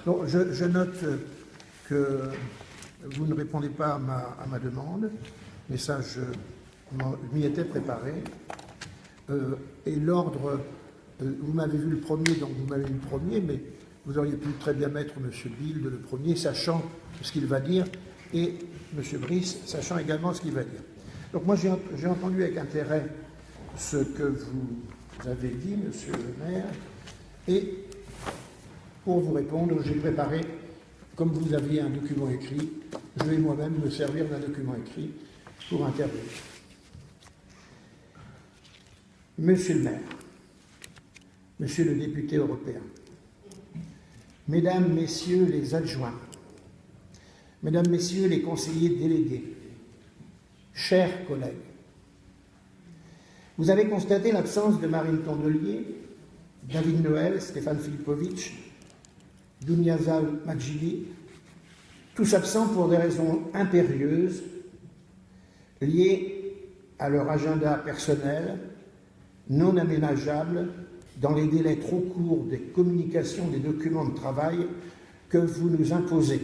Donc, je note que vous ne répondez pas à ma demande, mais ça, je m'y étais préparé. Et l'ordre, vous m'avez vu le premier, donc vous m'avez vu le premier, mais vous auriez pu très bien mettre M. Bild le premier, sachant ce qu'il va dire, et M. Brice, sachant également ce qu'il va dire. Donc moi, j'ai entendu avec intérêt ce que vous avez dit, Monsieur le maire, et pour vous répondre, j'ai préparé, comme vous aviez un document écrit, je vais moi-même me servir d'un document écrit pour intervenir. Monsieur le maire, Monsieur le député européen, Mesdames, Messieurs les adjoints, Mesdames, Messieurs les conseillers délégués, chers collègues, vous avez constaté l'absence de Marine Tondelier, David Noël, Stéphane Filipovic, Duniyazal Majidi, tous absents pour des raisons impérieuses liées à leur agenda personnel, non aménageable dans les délais trop courts des communications des documents de travail que vous nous imposez.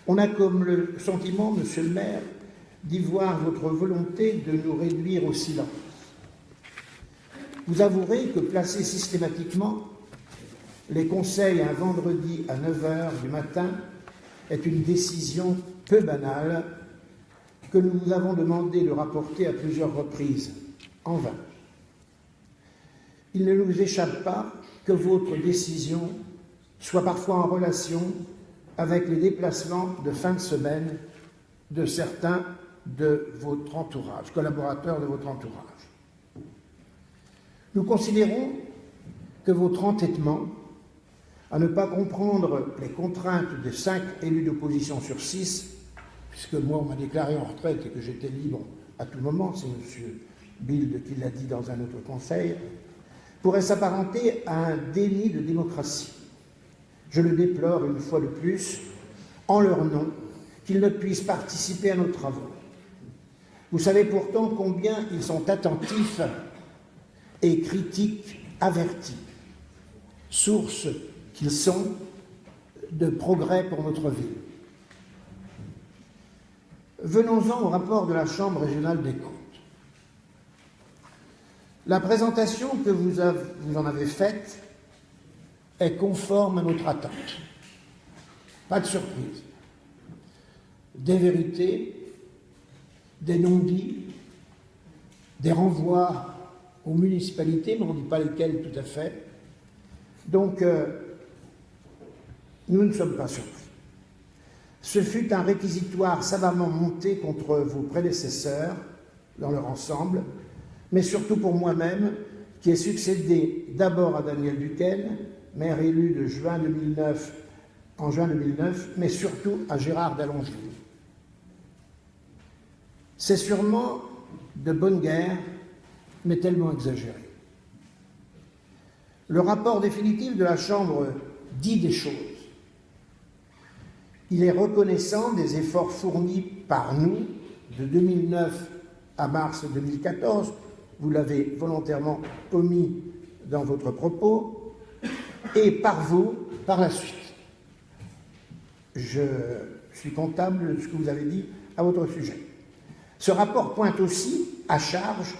On a comme le sentiment, Monsieur le maire, d'y voir votre volonté de nous réduire au silence. Vous avouerez que placer systématiquement les conseils un vendredi à 9h du matin est une décision peu banale que nous vous avons demandé de rapporter à plusieurs reprises, en vain. Il ne nous échappe pas que votre décision soit parfois en relation avec les déplacements de fin de semaine de certains de votre entourage, collaborateurs de votre entourage. Nous considérons que votre entêtement à ne pas comprendre les contraintes de 5 élus d'opposition sur 6, puisque moi on m'a déclaré en retraite et que j'étais libre à tout moment, c'est M. Bild qui l'a dit dans un autre conseil, pourrait s'apparenter à un déni de démocratie. Je le déplore une fois de plus, en leur nom, qu'ils ne puissent participer à nos travaux. Vous savez pourtant combien ils sont attentifs et critiques avertis, source qu'ils sont de progrès pour notre ville. Venons-en au rapport de la Chambre régionale des comptes. La présentation que vous en avez faite est conforme à notre attente. Pas de surprise. Des vérités, des non-dits, des renvois aux municipalités, mais on ne dit pas lesquelles tout à fait. Donc, nous ne sommes pas surpris. Ce fut un réquisitoire savamment monté contre vos prédécesseurs dans leur ensemble, mais surtout pour moi-même, qui ai succédé d'abord à Daniel Duquesne, maire élu en juin 2009, mais surtout à Gérard d'Allongeville. C'est sûrement de bonne guerre, mais tellement exagéré. Le rapport définitif de la Chambre dit des choses. Il est reconnaissant des efforts fournis par nous de 2009 à mars 2014, vous l'avez volontairement omis dans votre propos, et par vous par la suite. Je suis comptable de ce que vous avez dit à votre sujet. Ce rapport pointe aussi, à charge,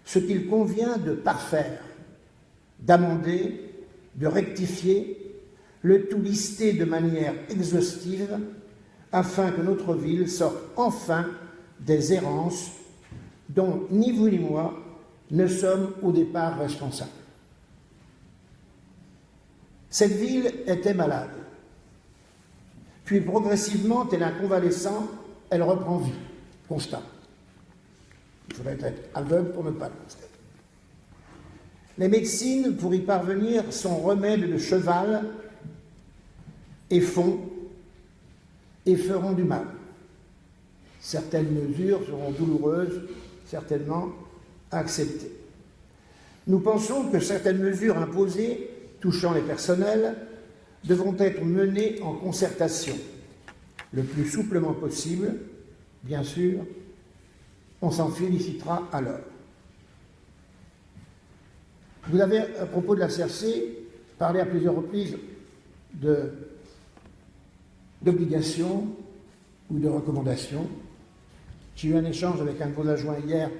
ce qu'il convient de parfaire, d'amender, de rectifier, le tout listé de manière exhaustive, afin que notre ville sorte enfin des errances dont ni vous ni moi ne sommes au départ responsables. Cette ville était malade. Puis progressivement, tel un convalescent, elle reprend vie. Constat. Il faudrait être aveugle pour ne pas le constater. Les médecines, pour y parvenir, sont remèdes de cheval et font et feront du mal. Certaines mesures seront douloureuses, certainement à accepter. Nous pensons que certaines mesures imposées, touchant les personnels, devront être menées en concertation, le plus souplement possible, bien sûr, on s'en félicitera alors. Vous avez, à propos de la CRC, parlé à plusieurs reprises d'obligations ou de recommandations. J'ai eu un échange avec un de vos adjoints hier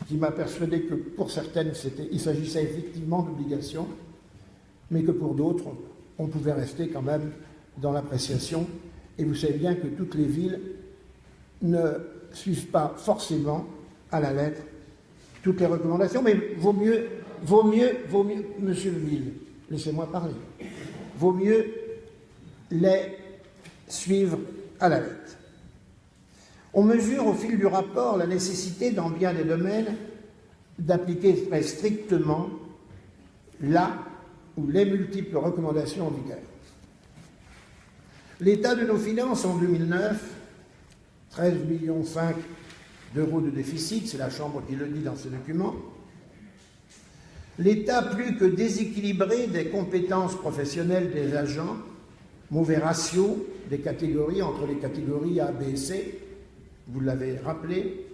qui m'a persuadé que pour certaines, il s'agissait effectivement d'obligations, mais que pour d'autres, on pouvait rester quand même dans l'appréciation. Et vous savez bien que toutes les villes ne suivent pas forcément à la lettre toutes les recommandations, mais vaut mieux, Monsieur le Ville, laissez-moi parler, vaut mieux les suivre à la lettre. On mesure au fil du rapport la nécessité dans bien des domaines d'appliquer très strictement la ou les multiples recommandations en vigueur. L'état de nos finances en 2009, 13,5 millions d'euros de déficit, c'est la Chambre qui le dit dans ce document. L'état plus que déséquilibré des compétences professionnelles des agents, mauvais ratio des catégories entre les catégories A, B et C, vous l'avez rappelé,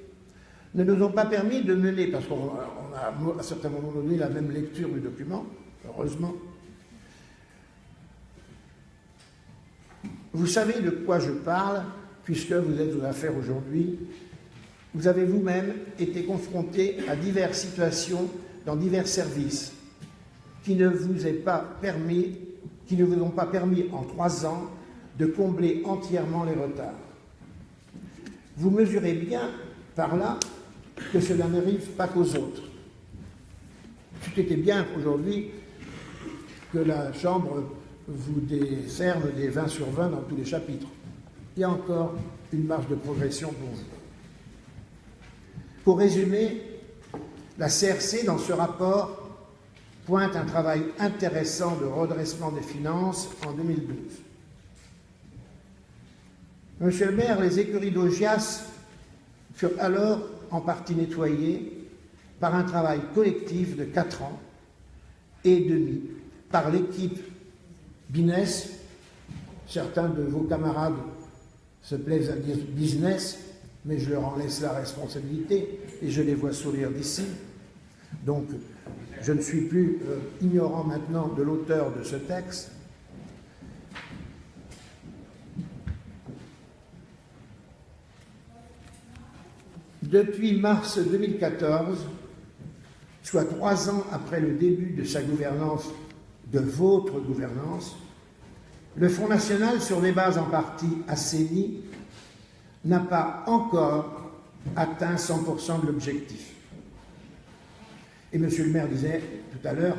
ne nous ont pas permis de mener, parce qu'on a à certains moments donné la même lecture du document, heureusement. Vous savez de quoi je parle, puisque vous êtes aux affaires aujourd'hui. Vous avez vous-même été confronté à diverses situations dans divers services qui ne vous ont pas permis en 3 ans de combler entièrement les retards. Vous mesurez bien par là que cela n'arrive pas qu'aux autres. C'eût bien aujourd'hui que la Chambre vous décerne des 20 sur 20 dans tous les chapitres. Il y a encore une marge de progression pour vous. Pour résumer, la CRC, dans ce rapport, pointe un travail intéressant de redressement des finances en 2012. Monsieur le maire, les écuries d'Augias furent alors en partie nettoyées par un travail collectif de 4 ans et demi par l'équipe Business. Certains de vos camarades se plaisent à dire business, mais je leur en laisse la responsabilité et je les vois sourire d'ici. Donc, je ne suis plus ignorant maintenant de l'auteur de ce texte. Depuis mars 2014, soit 3 ans après le début de sa gouvernance, de votre gouvernance, le Front National, sur des bases en partie assainies, n'a pas encore atteint 100% de l'objectif. Et monsieur le maire disait tout à l'heure,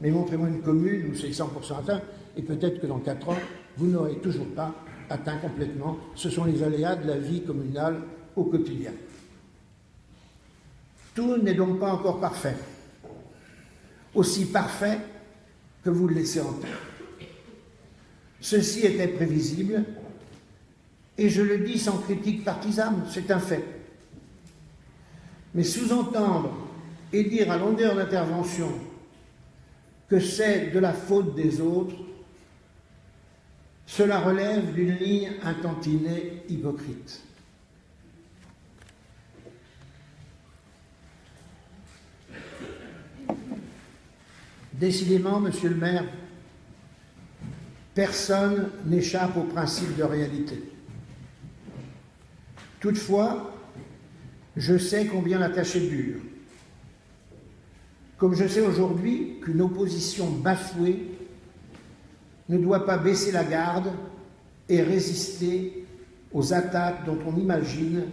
mais montrez-moi une commune où c'est 100% atteint, et peut-être que dans 4 ans, vous n'aurez toujours pas atteint complètement. Ce sont les aléas de la vie communale au quotidien. Tout n'est donc pas encore parfait. Aussi parfait que vous le laissez entendre. Ceci était prévisible, et je le dis sans critique partisane, c'est un fait. Mais sous-entendre et dire à longueur d'intervention que c'est de la faute des autres, cela relève d'une ligne intantinée hypocrite. Décidément, monsieur le maire, personne n'échappe au principe de réalité. Toutefois, je sais combien la tâche est dure. Comme je sais aujourd'hui qu'une opposition bafouée ne doit pas baisser la garde et résister aux attaques dont on imagine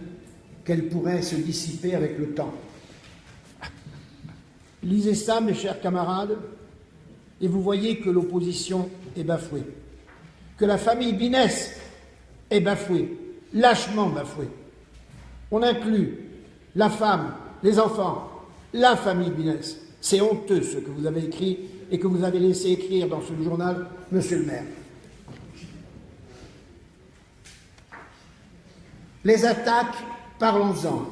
qu'elles pourraient se dissiper avec le temps. Lisez ça, mes chers camarades, et vous voyez que l'opposition est bafouée, que la famille Binès est bafouée, lâchement bafouée. On inclut la femme, les enfants, la famille Binès. C'est honteux ce que vous avez écrit et que vous avez laissé écrire dans ce journal, monsieur le maire. Les attaques, parlons-en.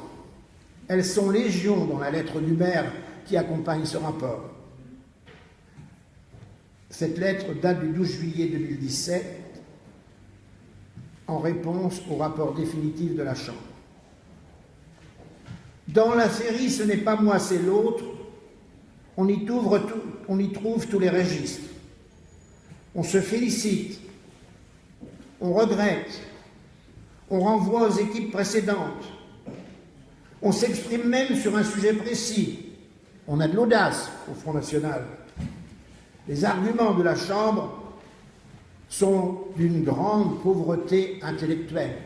Elles sont légion dans la lettre du maire qui accompagne ce rapport. Cette lettre date du 12 juillet 2017 en réponse au rapport définitif de la Chambre. Dans la série « Ce n'est pas moi, c'est l'autre », on y trouve tous les registres. On se félicite, on regrette, on renvoie aux équipes précédentes, on s'exprime même sur un sujet précis. On a de l'audace au Front National. Les arguments de la Chambre sont d'une grande pauvreté intellectuelle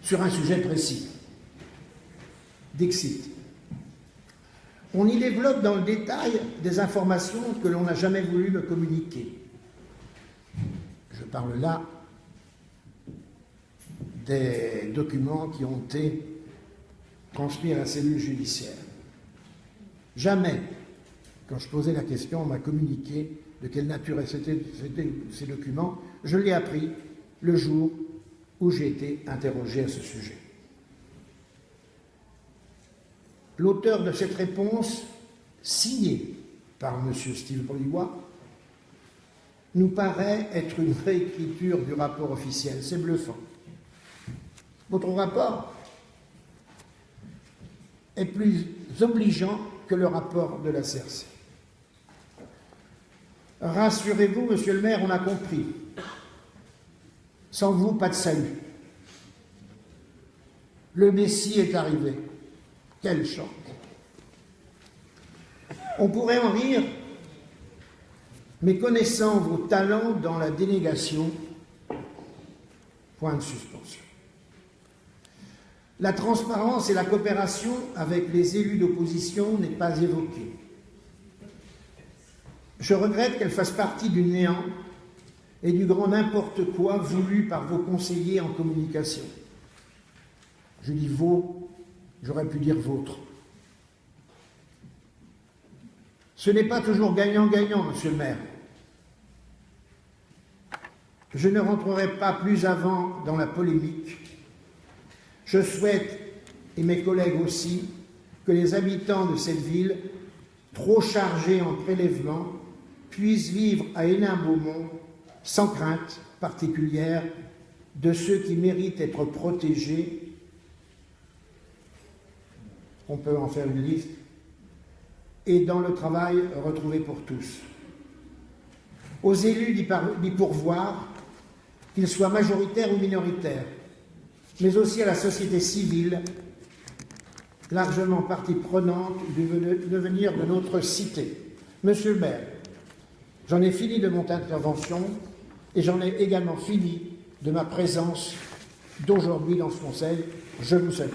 sur un sujet précis. Dixit. On y développe dans le détail des informations que l'on n'a jamais voulu me communiquer. Je parle là des documents qui ont été transmis à la cellule judiciaire. Jamais, quand je posais la question, on m'a communiqué de quelle nature étaient ces documents. Je l'ai appris le jour où j'ai été interrogé à ce sujet. L'auteur de cette réponse, signée par M. Steve Briouat, nous paraît être une réécriture du rapport officiel. C'est bluffant. Votre rapport est plus obligeant que le rapport de la CRC. Rassurez-vous, monsieur le maire, on a compris. Sans vous, pas de salut. Le Messie est arrivé. Quelle chance! On pourrait en rire, mais connaissant vos talents dans la dénégation, point de suspension. La transparence et la coopération avec les élus d'opposition n'est pas évoquée. Je regrette qu'elle fasse partie du néant et du grand n'importe quoi voulu par vos conseillers en communication. Je dis vos, j'aurais pu dire vôtre. Ce n'est pas toujours gagnant-gagnant, monsieur le maire. Je ne rentrerai pas plus avant dans la polémique. Je souhaite, et mes collègues aussi, que les habitants de cette ville, trop chargés en prélèvements, puissent vivre à Hénin-Beaumont sans crainte particulière de ceux qui méritent d'être protégés. On peut en faire une liste. Et dans le travail retrouvé pour tous. Aux élus d'y pourvoir, qu'ils soient majoritaires ou minoritaires, mais aussi à la société civile, largement partie prenante du devenir de notre cité. Monsieur le maire, j'en ai fini de mon intervention et j'en ai également fini de ma présence d'aujourd'hui dans ce conseil. Je vous salue.